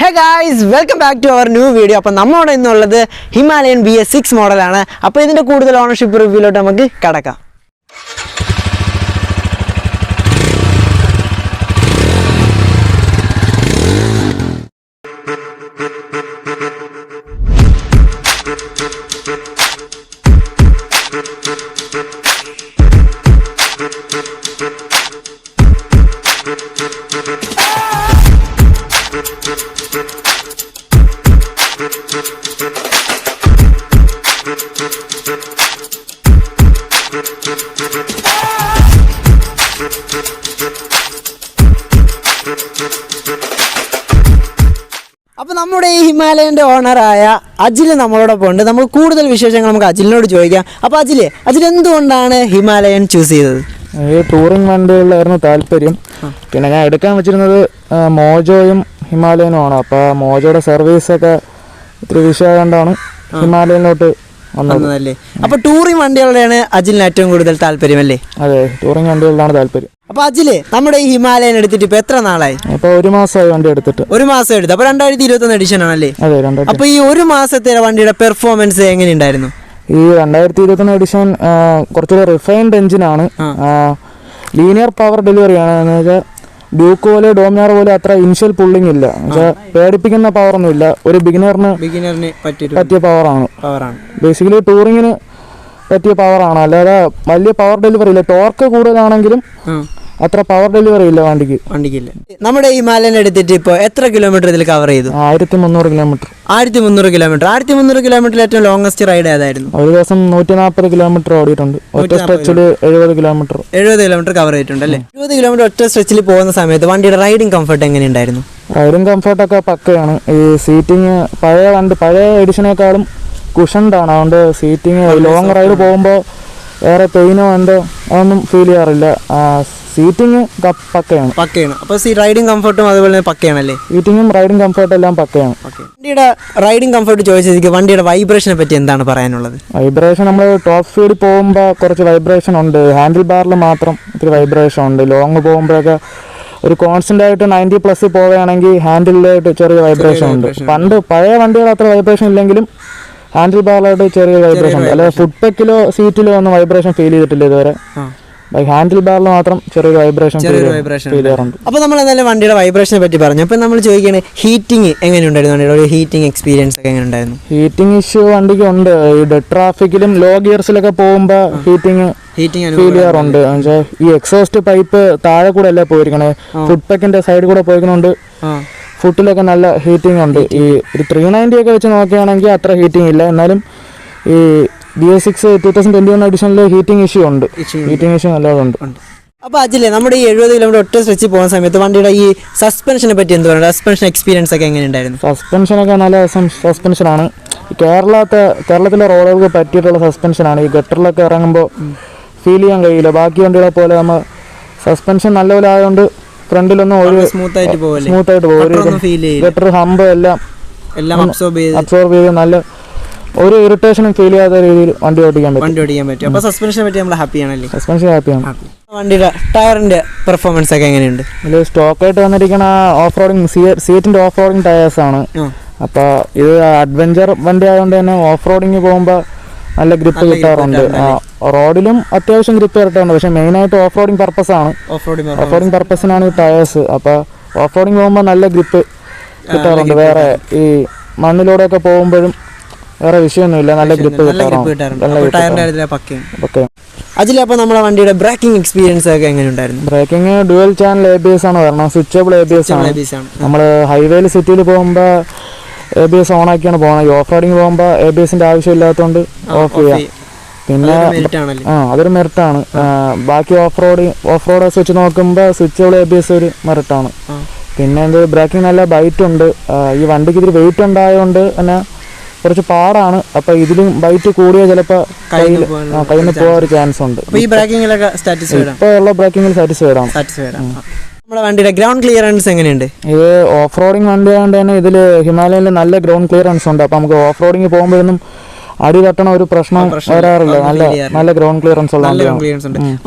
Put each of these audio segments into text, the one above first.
Hey guys, welcome back to our new video. അപ്പോൾ നമ്മളോട് ഇന്നുള്ളത് ഹിമാലയൻ BS6 മോഡലാണ്. അപ്പോൾ ഇതിന്റെ കൂടുതൽ ഓണർഷിപ്പ് റിവ്യൂലോട്ട് നമുക്ക് കടക്കാം. അപ്പോൾ നമ്മുടെ ഈ ഹിമാലയൻ്റെ ഓണറായ അജിൽ നമ്മളോടൊപ്പം ഉണ്ട്. നമുക്ക് കൂടുതൽ വിശേഷങ്ങൾ നമുക്ക് അജിലിനോട് ചോദിക്കാം. അപ്പോൾ അജിൽ എന്തുകൊണ്ടാണ് ഹിമാലയൻ ചൂസ് ചെയ്തത്? ഈ ടൂറിങ് വണ്ടികളിലായിരുന്നു താല്പര്യം. പിന്നെ ഞാൻ എടുക്കാൻ വെച്ചിരുന്നത് മോജോയും ഹിമാലയനുമാണ്. അപ്പോൾ മോജോയുടെ സർവീസൊക്കെ ഇത്തിരി വിഷയമായതുകൊണ്ടാണ് ഹിമാലയനിലോട്ട് വന്നതല്ലേ. അപ്പോൾ ടൂറിങ് വണ്ടികളുടെയാണ് അജിലിന് ഏറ്റവും കൂടുതൽ താല്പര്യം അല്ലേ? അതെ, ടൂറിങ് വണ്ടികളിലാണ് താല്പര്യം. അപ്പോൾ അജില് നമ്മുടെ ഈ ഹിമാലയൻ എടുത്തിട്ട് ഇപ്പോൾ എത്ര നാളായി? ഇപ്പോൾ 1 മാസമായി വണ്ടി എടുത്തിട്ട്. 1 മാസം എടുത്തു. അപ്പോൾ 2021 എഡിഷൻ ആണല്ലേ? അതെ. അപ്പോൾ ഈ 1 മാസത്തെ വണ്ടിയുടെ പെർഫോമൻസ് എങ്ങനെയുണ്ടായിരുന്നു? ഈ 2021 എഡിഷൻ കുറച്ചുകൂടി റിഫൈൻഡ് എഞ്ചിനാണ്. ലീനിയർ പവർ ഡെലിവറിയാണ്. എന്ന് വെച്ചാൽ ഡ്യൂക്ക് പോലെ ഡോമിനാർ പോലെ അത്ര ഇനിഷ്യൽ പുള്ളിങ് ഇല്ല. പേടിപ്പിക്കുന്ന പവറൊന്നും ഇല്ല. ഒരു ബിഗിനറിന് പറ്റിയ പവറാണ്. ബേസിക്കലി ടൂറിങ്ങിന് പറ്റിയ പവറാണ്. അല്ലാതെ വലിയ പവർ ഡെലിവറി ഇല്ല. ടോർക്ക് കൂടുതലാണെങ്കിലും അത്ര പവർ ഡെലിവറി ഇല്ല വണ്ടിക്ക്. നമ്മുടെ ഈ ഹിമാലയൻ എടുത്തിട്ട് ഇപ്പോൾ എത്ര കിലോമീറ്റർ ഇതിൽ കവർ ചെയ്തു? 1300 കിലോമീറ്റർ. 1300 കിലോമീറ്റർ ഏറ്റവും ലോങ്സ്റ്റ് റൈഡ് ഏതായിരുന്നു? ഒരു ദിവസം 140 കിലോമീറ്റർ ഓടിയിട്ടുണ്ട്. ഒറ്റ സ്ട്രെച്ചിൽ 70 കിലോമീറ്റർ കവർ ചെയ്തിട്ടുണ്ട് അല്ലേ? 70 കിലോമീറ്റർ ഒറ്റ സ്ട്രെച്ചിൽ പോകുന്ന സമയത്ത് വണ്ടിയുടെ റൈഡിംഗ് കംഫർട്ട് എങ്ങനെയുണ്ടായിരുന്നു? റൈഡിംഗ് കംഫർട്ടൊക്കെ പക്കയാണ്. ഈ സീറ്റിംഗ് പഴയ എഡിഷനേക്കാളും കുഷൻഡാണ്. അതുകൊണ്ട് സീറ്റിംഗ് ലോങ് റൈഡ് പോകുമ്പോൾ വേറെ പെയിനോ അതൊന്നും ഫീൽ ചെയ്യാറില്ല. സീറ്റിംഗ് പക്കയാണ്. അപ്പോൾ റൈഡിംഗ് കംഫർട്ടും അതുപോലെ പക്കയാണല്ലേ? സീറ്റിംഗും റൈഡിംഗ് കംഫർട്ടും എല്ലാം പക്കയാണ്. വണ്ടിയുടെ റൈഡിംഗ് കംഫർട്ട് ചോദിച്ചതിക്ക് വണ്ടിയുടെ വൈബ്രേഷനെ പറ്റി എന്താണ് പറയാനുള്ളത്? വൈബ്രേഷൻ നമ്മൾ ടോപ്പ് സ്പീഡിൽ പോകുമ്പോൾ കുറച്ച് വൈബ്രേഷൻ ഉണ്ട്. ഹാൻഡിൽ ബാറിൽ മാത്രം ഇത്തിരി വൈബ്രേഷൻ ഉണ്ട്. ലോങ് പോകുമ്പോഴൊക്കെ ഒരു കോൺസ്റ്റന്റ് ആയിട്ട് 90+ പോവുകയാണെങ്കിൽ ഹാൻഡിലായിട്ട് ചെറിയ വൈബ്രേഷൻ ഉണ്ട്. പഴയ വണ്ടികൾ അത്ര വൈബ്രേഷൻ ഇല്ലെങ്കിലും ഹാൻഡിൽ ബാറിലായിട്ട് ചെറിയ വൈബ്രേഷൻ ഉണ്ട്. അല്ലാതെ ഫുഡ് പെക്കിലോ സീറ്റിലോ ഒന്നും വൈബ്രേഷൻ ഫീൽ ചെയ്തിട്ടില്ല ഇതുവരെ. ഹാൻഡിൽ ബാറിൽ മാത്രം ചെറിയ വൈബ്രേഷൻ ഫീൽ ചെയ്യാറുണ്ട്. അപ്പോൾ നമ്മൾ എന്തായാലും വണ്ടിയുടെ വൈബ്രേഷനെ പറ്റി പറഞ്ഞു. അപ്പോൾ നമ്മൾ ചോദിക്കണേ, ഹീറ്റിംഗ് എങ്ങനെയുണ്ടായിരുന്നു? വണ്ടിയുടെ ഒരു ഹീറ്റിംഗ് എക്സ്പീരിയൻസ് ഒക്കെ എങ്ങനെയുണ്ടായിരുന്നു? ഹീറ്റിംഗ് ഇഷ്യൂ വണ്ടിക്ക് ഉണ്ട്. ഈ ഡെഡ് ട്രാഫിക്കിലും ലോ ഗിയർസിലൊക്കെ പോകുമ്പോൾ ഹീറ്റിംഗ് ഫീൽ ചെയ്യാറുണ്ട്. ഈ എക്സോസ്റ്റ് പൈപ്പ് താഴെ കൂടെ അല്ലേ പോയിരിക്കണേ, ഫുഡ് പെക്കിന്റെ സൈഡിൽ കൂടെ പോയിക്കണോണ്ട് ഫുട്ടിലൊക്കെ നല്ല ഹീറ്റിംഗ് ഉണ്ട്. ഈ ഒരു 390 ഒക്കെ വെച്ച് നോക്കുകയാണെങ്കിൽ അത്ര ഹീറ്റിംഗ് ഇല്ല. എന്നാലും ഈ BS6 2021 എഡിഷനിൽ ഹീറ്റിംഗ് ഇഷ്യൂ ഉണ്ട്. ഹീറ്റിംഗ് ഇഷ്യൂ നല്ലതും ഉണ്ട്. അപ്പോൾ അജിലെ, നമ്മുടെ ഈ 70 കിലോമീറ്റർ ഒറ്റ സ്ട്രെച്ചിൽ പോകുന്ന സമയത്ത് വണ്ടിയുടെ ഈ സസ്പെൻഷനെ പറ്റി എന്ത് പറയുക? സസ്പെൻഷൻ എക്സ്പീരിയൻസ് ഒക്കെ എങ്ങനെയുണ്ടായിരുന്നു? സസ്പെൻഷനൊക്കെ നല്ല സസ്പെൻഷനാണ്. കേരളത്തിലെ റോഡുകൾക്ക് പറ്റിയിട്ടുള്ള സസ്പെൻഷനാണ്. ഈ ഗട്ടറിലൊക്കെ ഇറങ്ങുമ്പോൾ ഫീൽ ചെയ്യാൻ കഴിയില്ല. ബാക്കി വണ്ടികളെ പോലെ നമ്മൾ സസ്പെൻഷൻ നല്ലപോലെ ആയതുകൊണ്ട് ഫ്രണ്ടിലൊന്നും ഒരു സ്മൂത്ത് ആയിട്ട് പോകും. ഗട്ടർ ഹമ്പ് എല്ലാം അബ്സോർബ് ചെയ്ത് നല്ല ഒരു ഇറിറ്റേഷനും ഫീൽ ചെയ്യാത്ത രീതിയിൽ വണ്ടി ഓടിക്കാൻ പറ്റും. അപ്പോൾ സസ്പെൻഷനെ പറ്റി നമ്മൾ ഹാപ്പിയാണല്ലേ? സസ്പെൻഷൻ ഹാപ്പിയാണ്. വണ്ടിയുടെ ടയറിന്റെ പെർഫോമൻസ് ഒക്കെ എങ്ങനെയുണ്ട്? ഇതിൽ സ്റ്റോക്കായിട്ട് വന്നിരിക്കുന്ന ഓഫ് റോഡിങ് സീറ്റിന്റെ ഓഫ് റോഡിങ് ടയേഴ്സ് ആണ്. അപ്പോൾ ഇത് അഡ്വഞ്ചർ വണ്ടി ആയതുകൊണ്ട് തന്നെ ഓഫ് റോഡിങ് പോകുമ്പോൾ നല്ല ഗ്രിപ്പ് കിട്ടാറുണ്ട്. റോഡിലും അത്യാവശ്യം ഗ്രിപ്പ് കിട്ടാറുണ്ട്. പക്ഷെ മെയിനായിട്ട് ഓഫ് റോഡിങ് പർപ്പസാണ്. ഓഫ് റോഡിങ് പർപ്പസിനാണ് ഈ ടയേഴ്സ്. അപ്പോൾ ഓഫ് റോഡിങ് പോകുമ്പോൾ നല്ല ഗ്രിപ്പ് കിട്ടാറുണ്ട്. വേറെ ഈ മണ്ണിലൂടെയൊക്കെ പോകുമ്പോഴും വേറെ വിഷയമൊന്നുമില്ല, നല്ല ഗ്രിപ്പ് കിട്ടാറുണ്ട്. അതിൽ അപ്പോൾ നമ്മുടെ വണ്ടിയുടെ ബ്രേക്കിംഗ് എക്സ്പീരിയൻസ് ഒക്കെ എങ്ങനെയുണ്ടായിരുന്നു? ബ്രേക്കിംഗ് ഡ്യുവൽ ചാനൽ ABS ആണ് വരണം. സ്വിച്ചബിൾ ABS ആണ്. നമ്മൾ ഹൈവേയിൽ സിറ്റിയിൽ പോകുമ്പോൾ ABS ഓൺ ആക്കിയാണ് പോകുന്നത്. ഓഫ് റോഡിങ് പോകുമ്പോൾ ABSന്റെ ആവശ്യമില്ലാത്തതുകൊണ്ട് ഓഫ് ചെയ്യാം. പിന്നെ അതൊരു മെറിറ്റാണ്. ബാക്കി ഓഫ് റോഡ് വെച്ച് നോക്കുമ്പോൾ സ്വിച്ചബിൾ ABS ഒരു മെറിറ്റാണ്. പിന്നെ ബ്രേക്കിംഗ് നല്ല ബൈറ്റ് ഉണ്ട്. ഈ വണ്ടിക്ക് ഇതിൽ വെയിറ്റ് ഉണ്ടായതുകൊണ്ട് തന്നെ കുറച്ച് പാടാണ്. അപ്പൊ ഇതിലും ബൈറ്റ് കൂടിയ ചിലപ്പോൾ കയ്യിൽ നിന്ന് പോകാൻ ഒരു ചാൻസ് ഉണ്ട്. ഇപ്പോൾ ഉള്ള ബ്രേക്കിങ്ങിൽ സാറ്റിസ്ഫൈഡ് ആണ്. നമ്മുടെ വണ്ടിയുടെ ഗ്രൗണ്ട് ക്ലിയറൻസ് എങ്ങനെയുണ്ട്? ഇത് ഓഫ് റോഡിങ് വണ്ടി ആയതുകൊണ്ട് തന്നെ ഇതിൽ ഹിമാലയനിൽ നല്ല ഗ്രൗണ്ട് ക്ലിയറൻസ് ഉണ്ട്. അപ്പൊ നമുക്ക് ഓഫ് റോഡിങ് പോകുമ്പോഴൊന്നും അടി തട്ടണ ഒരു പ്രശ്നം വരാറില്ല. നല്ല ഗ്രൗണ്ട് ക്ലിയറൻസ് ഉള്ള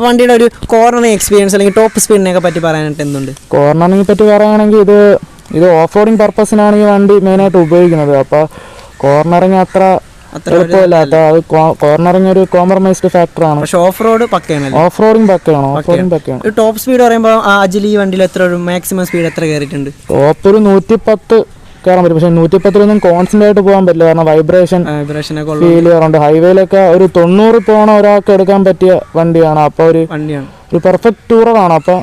വണ്ടിയുടെ ഒരു കോർണറിംഗ് എക്സ്പീരിയൻസ് അല്ലെങ്കിൽ ടോപ്പ് സ്പീഡിനെ പറ്റി പറയാനായിട്ട് എന്തുണ്ട്? കോർണറിംഗിനെ പറ്റി പറയുകയാണെങ്കിൽ ഇത് ഇത് ഓഫ് റോഡിങ് പർപ്പസിനാണ് ഈ വണ്ടി മെയിനായിട്ട് ഉപയോഗിക്കുന്നത്. അപ്പോൾ കോർണറിങ് അത്ര എളുപ്പമില്ലാത്ത അത് കോർണറിങ് ഒരു കോംപ്രമൈസ്ഡ് ഫാക്ടറാണ്. പക്ഷേ ഓഫ് റോഡ് പക്കയാണ്. ഓഫ് റോഡിങ് പക്കയാണ്. ടോപ്പ് സ്പീഡ് പറയുമ്പോൾ അജിൽ ഈ വണ്ടിയിൽ എത്ര മാക്സിമം സ്പീഡ് എത്ര കയറിയിട്ടുണ്ട്? ടോപ്പ് ഒരു 110 കയറാൻ പറ്റും. പക്ഷെ 110 കോൺസ്റ്റന്റ് ആയിട്ട് പോകാൻ പറ്റില്ല, കാരണം വൈബ്രേഷൻ ഫീൽ ചെയ്യാറുണ്ട്. ഹൈവേയിലൊക്കെ ഒരു 90 പോകണ ഒരാൾക്ക് എടുക്കാൻ പറ്റിയ വണ്ടിയാണ്. അപ്പോൾ ഒരു പെർഫെക്റ്റ് ടൂറാണ്. അപ്പൊ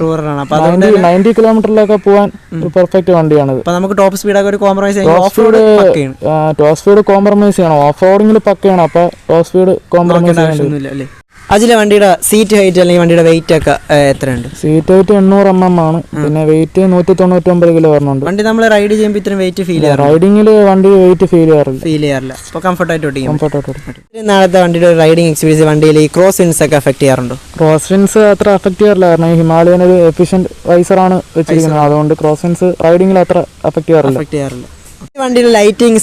90 കിലോമീറ്ററിലൊക്കെ പോകാൻ ഒരു പെർഫെക്റ്റ് വണ്ടിയാണിത്. നമുക്ക് ടോപ്പ് സ്പീഡ് കോംപ്രമൈസ് ചെയ്യണം. ഓഫ് റോഡിങ്ങിൽ പക്കയാണ്. അപ്പൊ ടോപ്പ് സ്പീഡ് കോംപ്രമൈസ് ചെയ്യണം. അതിലെ വണ്ടിയുടെ സീറ്റ് ഹൈറ്റ് അല്ലെങ്കിൽ വണ്ടിയുടെ വെയിറ്റ് ഒക്കെ എത്രയുണ്ട്? സീറ്റ് ഹൈറ്റ് 800 mm ആണ്. പിന്നെ വെയിറ്റ് 199 കിലോ വരുന്നുണ്ട്. വണ്ടി നമ്മൾ റൈഡ് ചെയ്യുമ്പോൾ ഇത്രയും വെയിറ്റ് ഫീൽ ചെയ്യാറ്? റൈഡിങ്ങിൽ വണ്ടി വെയിറ്റ് ഫീൽ ചെയ്യാറില്ല. അപ്പോൾ കംഫർട്ടായിട്ട് ഓടിക്കും. നാളത്തെ വണ്ടിയുടെ റൈഡിംഗ് എക്സ്പീരിയൻസ് വണ്ടിയിൽ ഈ ക്രോസ് വിൻസ് ഒക്കെ അഫക്ട് ചെയ്യാറുണ്ടോ? ക്രോസ് വിൻസ് അത്ര അഫക്ട് ചെയ്യാറില്ല, കാരണം ഈ ഹിമാലയൻ ഒരു എഫിഷ്യന്റ് വൈസറാണ് വെച്ചിരിക്കുന്നത്. അതുകൊണ്ട് ക്രോസ് വിൻസ് റൈഡിങ്ങിൽ അത്ര അഫക്ട് ചെയ്യാറില്ല. ഈ വണ്ടിയുടെ ലൈറ്റിംഗ്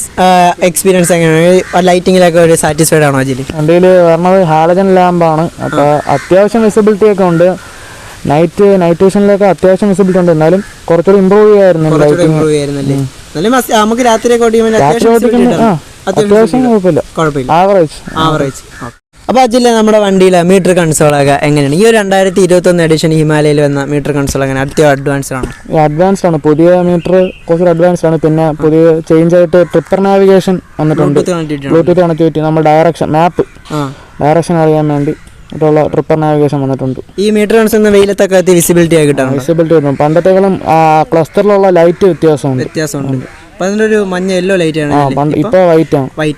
എക്സ്പീരിയൻസ് എങ്ങനെയാണ്? ലൈറ്റിങ്ങിലൊക്കെ ഒരു സാറ്റിസ്ഫൈഡ് ആണോ അജിൽ? വണ്ടിയിൽ പറഞ്ഞത് ഹാലജൻ ലാമ്പാണ്. അപ്പോൾ അത്യാവശ്യം വിസിബിലിറ്റി ഒക്കെ ഉണ്ട്. നൈറ്റ് വിഷനിലൊക്കെ അത്യാവശ്യം വിസിബിലിറ്റി ഉണ്ട്. എന്നാലും കുറച്ചുകൂടി ഇമ്പ്രൂവ് ചെയ്യായിരുന്നു. നമുക്ക് രാത്രിയൊക്കെ അത്യാവശ്യം കുഴപ്പമില്ല, ആവറേജ്. അപ്പോൾ അജില്ല, നമ്മുടെ വണ്ടിയിലെ മീറ്റർ കൺസോളൊക്കെ എങ്ങനെയാണ്? ഈ ഒരു 2021 എഡിഷൻ ഹിമാലയയിൽ വന്ന മീറ്റർ കൺസോൾ എങ്ങനെ? അഡ്വാൻസ്ഡ് ആണ്. പുതിയ മീറ്റർ കുറച്ച് അഡ്വാൻസ്ഡ് ആണ്. പിന്നെ പുതിയ ചേഞ്ച് ആയിട്ട് ട്രിപ്പർ നാവിഗേഷൻ വന്നിട്ടുണ്ട്. ബ്ലൂടൂത്ത് കണക്ടിവിറ്റി, നമ്മൾ ഡയറക്ഷൻ അറിയാൻ വേണ്ടി ട്രിപ്പർ നാവിഗേഷൻ വന്നിട്ടുണ്ട്. ഈ മീറ്റർ കൺസോൾ വെയിലത്തൊക്കെ വിസിബിലിറ്റി കിട്ടും. പണ്ടത്തേക്കാളും ക്ലസ്റ്ററിലുള്ള ലൈറ്റ് വ്യത്യാസമുണ്ട്. അപ്പോൾ അതിൻ്റെ ഒരു മഞ്ഞ യെല്ലോ ലൈറ്റ് ആണ്. ഇപ്പോൾ വൈറ്റ്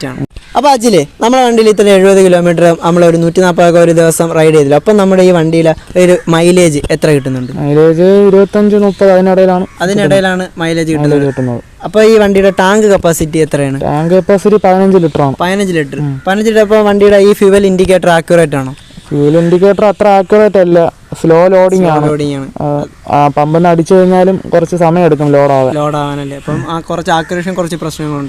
ആണ്. അപ്പോൾ അജിലെ, നമ്മുടെ വണ്ടിയിൽ ഇത്ര 70 കിലോമീറ്റർ നമ്മളൊരു 140 ഒരു ദിവസം റൈഡ് ചെയ്തില്ല. അപ്പം നമ്മുടെ ഈ വണ്ടിയിൽ ഒരു മൈലേജ് എത്ര കിട്ടുന്നുണ്ട്? മൈലേജ് 25-30 അതിനിടയിലാണ് മൈലേജ് കിട്ടുന്നത്. അപ്പോൾ ഈ വണ്ടിയുടെ ടാങ്ക് കപ്പാസിറ്റി എത്രയാണ്? ടാങ്ക് കപ്പാസിറ്റി 15 ലിറ്റർ ആണ്. 15 ലിറ്റർ. അപ്പോൾ വണ്ടിയുടെ ഈ ഫ്യൂവൽ ഇൻഡിക്കേറ്റർ ആക്യുറേറ്റ് ആണോ? ഫ്യൂൽ ഇൻഡിക്കേറ്റർ അത്ര ആക്യുറേറ്റ് അല്ല, സ്ലോ ലോഡിംഗ് ആണ്. പമ്പിന്ന് അടിച്ചു കഴിഞ്ഞാലും കുറച്ച് സമയം എടുക്കും ലോഡാവാനല്ലേ. അപ്പം കുറച്ച് ആക്യുറേഷൻ കുറച്ച് പ്രശ്നമാണ്.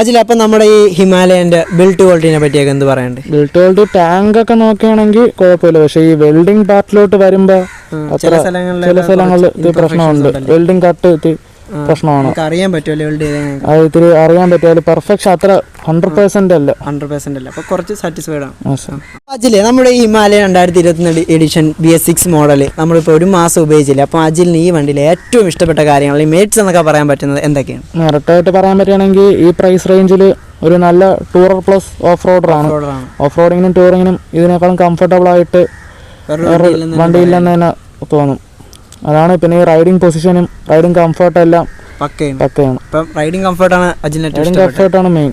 അജിൽ, അപ്പം നമ്മുടെ ഈ ഹിമാലയന്റെ ബിൽഡ് ക്വാളിറ്റിനെ പറ്റിയൊക്കെ എന്ത് പറയണ്ടേ? ബിൽഡ് ക്വാളിറ്റി ടാങ്ക് ഒക്കെ നോക്കുകയാണെങ്കിൽ കുഴപ്പമില്ല. പക്ഷേ ഈ വെൽഡിംഗ് പാർട്ടിലോട്ട് വരുമ്പോൾ ചില സ്ഥലങ്ങളിൽ പ്രശ്നമുണ്ട്. വെൽഡിംഗ് കട്ട് പ്രശ്നമാണ്. അറിയാൻ പറ്റുമല്ലോ അത് ഇത്തിരി അറിയാൻ പറ്റും. പെർഫെക്ഷൻ അത്ര 100% അല്ല. അപ്പോൾ കുറച്ച് സാറ്റിസ്ഫൈഡ് ആണ്. അജിലെ, നമ്മുടെ ഈ ഹിമാലയൻ 2021 എഡിഷൻ BS6 മോഡൽ നമ്മളിപ്പോൾ ഒരു മാസം ഉപയോഗിച്ചില്ല. അപ്പോൾ അജിലിന് ഈ വണ്ടിയിൽ ഏറ്റവും ഇഷ്ടപ്പെട്ട കാര്യങ്ങൾ, ഈ മേറ്റ്സ് എന്നൊക്കെ പറയാൻ പറ്റുന്നത് എന്തൊക്കെയാണ്? കറക്റ്റായിട്ട് പറയാൻ പറ്റുകയാണെങ്കിൽ ഈ പ്രൈസ് റേഞ്ചിൽ ഒരു നല്ല ടൂറർ പ്ലസ് ഓഫ് റോഡറാണ്. ഓഫ് റോഡിങ്ങിനും ടൂറിങ്ങിനും ഇതിനേക്കാളും കംഫർട്ടബിൾ ആയിട്ട് വണ്ടിയില്ലെന്ന് തന്നെ തോന്നും. അതാണ്. പിന്നെ ഈ റൈഡിങ് പൊസിഷനും റൈഡിങ് കംഫർട്ടും എല്ലാം പക്കയാണ്. Riding കംഫർട്ടാണ് main.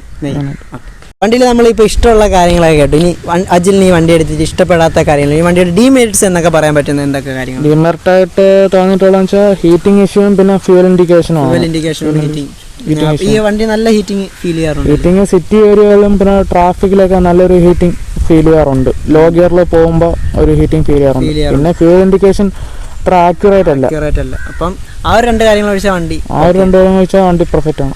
വണ്ടിയിൽ നമ്മളിപ്പോൾ ഇഷ്ടമുള്ള കാര്യങ്ങളൊക്കെ കേട്ടു. ഇനി അജിലിന് ഈ വണ്ടി എടുത്തിട്ട് ഇഷ്ടപ്പെടാത്ത കാര്യങ്ങൾ, ഈ വണ്ടിയുടെ ഡീമെറിറ്റ്സ് എന്നൊക്കെ പറയാൻ പറ്റുന്ന എന്തൊക്കെ കാര്യങ്ങൾ? ഡീമെറിറ്റായിട്ട് തോന്നിയിട്ടുള്ളതെന്ന് വെച്ചാൽ ഹീറ്റിംഗ് ഇഷ്യൂവും പിന്നെ ഫ്യൂൽ ഇൻഡിക്കേഷനും. ഈ വണ്ടി നല്ല ഹീറ്റിംഗ് ഫീൽ ചെയ്യാറുണ്ട്. ഹീറ്റിംഗ് സിറ്റി ഏരിയകളിലും പിന്നെ ട്രാഫിക്കിലൊക്കെ നല്ലൊരു ഹീറ്റിംഗ് ഫീൽ ചെയ്യാറുണ്ട്. ലോ ഗിയറിൽ പോകുമ്പോൾ ഒരു ഹീറ്റിംഗ് ഫീൽ ചെയ്യാറുണ്ട്. പിന്നെ ഫ്യൂൽ ഇൻഡിക്കേഷൻ അത്ര ആക്യുറേറ്റ് അല്ല. അപ്പം ആ ഒരു രണ്ട് കാര്യങ്ങൾ വെച്ചാൽ വണ്ടി പെർഫെക്റ്റ് ആണ്.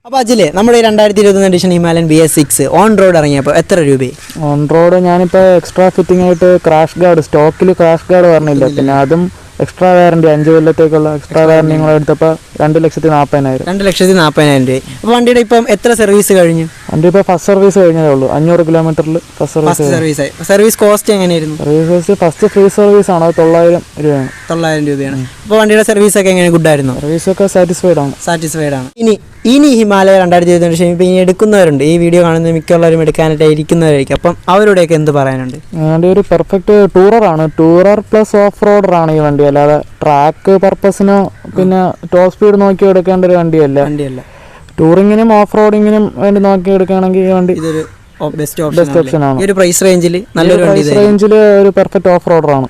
അപ്പോൾ അജിലെ, നമ്മുടെ 2021 edition Himalayan BS6 on road ഇറങ്ങിയപ്പോൾ എത്ര രൂപയായി? ഓൺ റോഡ് ഞാനിപ്പോൾ എക്സ്ട്രാ ഫിറ്റിംഗ് ആയിട്ട് ക്രാഷ് ഗാർഡ്, സ്റ്റോക്കിൽ ക്രാഷ് ഗാർഡ് പറഞ്ഞില്ല. പിന്നെ അതും എക്സ്ട്രാ വാറണ്ടി 5 കൊല്ലത്തേക്കുള്ള എക്സ്ട്രാ വാറണ്ടി നിങ്ങൾ എടുത്തപ്പോൾ 2,40,000. 2,40,000 രൂപ. അപ്പോൾ വണ്ടിയുടെ ഇപ്പം എത്ര സർവീസ് കഴിഞ്ഞു? വണ്ടി ഇപ്പോൾ ഫസ്റ്റ് സർവീസ് കഴിഞ്ഞതേ ഉള്ളൂ. 500 കിലോമീറ്ററിൽ ഫസ്റ്റ് സർവീസ്. സർവീസ് കോസ്റ്റ് എങ്ങനെയായിരുന്നു? സർവീസ് ഫസ്റ്റ് ഫ്രീ സർവീസ് ആണ്, 9,000 രൂപയാണ്. അപ്പോൾ വണ്ടിയുടെ സർവീസ് ഒക്കെ എങ്ങനെ? ഗുഡായിരുന്നു? സർവീസ് ഒക്കെ സാറ്റിസ്ഫൈഡ് ആണ്. ഇനി ഹിമാലയ 2021 എഡിഷൻ ഇപ്പോൾ ഇനി എടുക്കുന്നവരുണ്ട്, ഈ വീഡിയോ കാണുന്ന മിക്കുള്ളവരും എടുക്കാനായിട്ട് ഇരിക്കുന്നവരായിരിക്കും. അപ്പം അവരോടെയൊക്കെ എന്ത് പറയാനുണ്ട്? വണ്ടി ഒരു പെർഫെക്റ്റ് ടൂററാണ്. ടൂറർ പ്ലസ് ഓഫ് റോഡറാണ് ഈ വണ്ടി. അല്ലാതെ ട്രാക്ക് പർപ്പസിനോ പിന്നെ ടോപ്പ് സ്പീഡ് നോക്കി എടുക്കേണ്ട ഒരു വണ്ടിയല്ല. ടൂറിങ്ങിനും ഓഫ് റോഡിങ്ങിനും വേണ്ടി നോക്കി എടുക്കുകയാണെങ്കിൽ ഈ വണ്ടി ബെസ്റ്റ് ഓപ്ഷൻ ആണ്. ഈ ഒരു പ്രൈസ് റേഞ്ചിൽ ഒരു പെർഫെക്റ്റ് ഓഫ് റോഡറാണ്.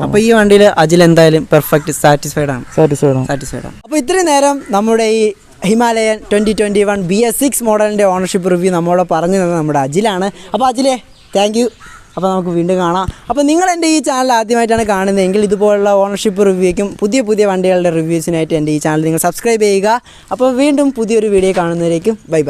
അപ്പോൾ ഈ വണ്ടിയിൽ അജിൽ എന്തായാലും പെർഫെക്റ്റ് സാറ്റിസ്ഫൈഡ് ആണ്. അപ്പോൾ ഇത്രയും നേരം നമ്മുടെ ഈ ഹിമാലയൻ 2021 BS6 മോഡലിൻ്റെ ഓണർഷിപ്പ് റിവ്യൂ നമ്മളോട് പറഞ്ഞു തന്നത് നമ്മുടെ അജിലാണ്. അപ്പോൾ അജിലെ, താങ്ക് യു. അപ്പോൾ നമുക്ക് വീണ്ടും കാണാം. അപ്പോൾ നിങ്ങൾ എൻ്റെ ഈ ചാനൽ ആദ്യമായിട്ടാണ് കാണുന്നതെങ്കിൽ ഇതുപോലുള്ള ഓണർഷിപ്പ് റിവ്യൂക്കും പുതിയ വണ്ടികളുടെ റിവ്യൂസിനായിട്ട് എൻ്റെ ഈ ചാനൽ നിങ്ങൾ സബ്സ്ക്രൈബ് ചെയ്യുക. അപ്പോൾ വീണ്ടും പുതിയൊരു വീഡിയോ കാണുന്നതിലേക്കും ബൈ.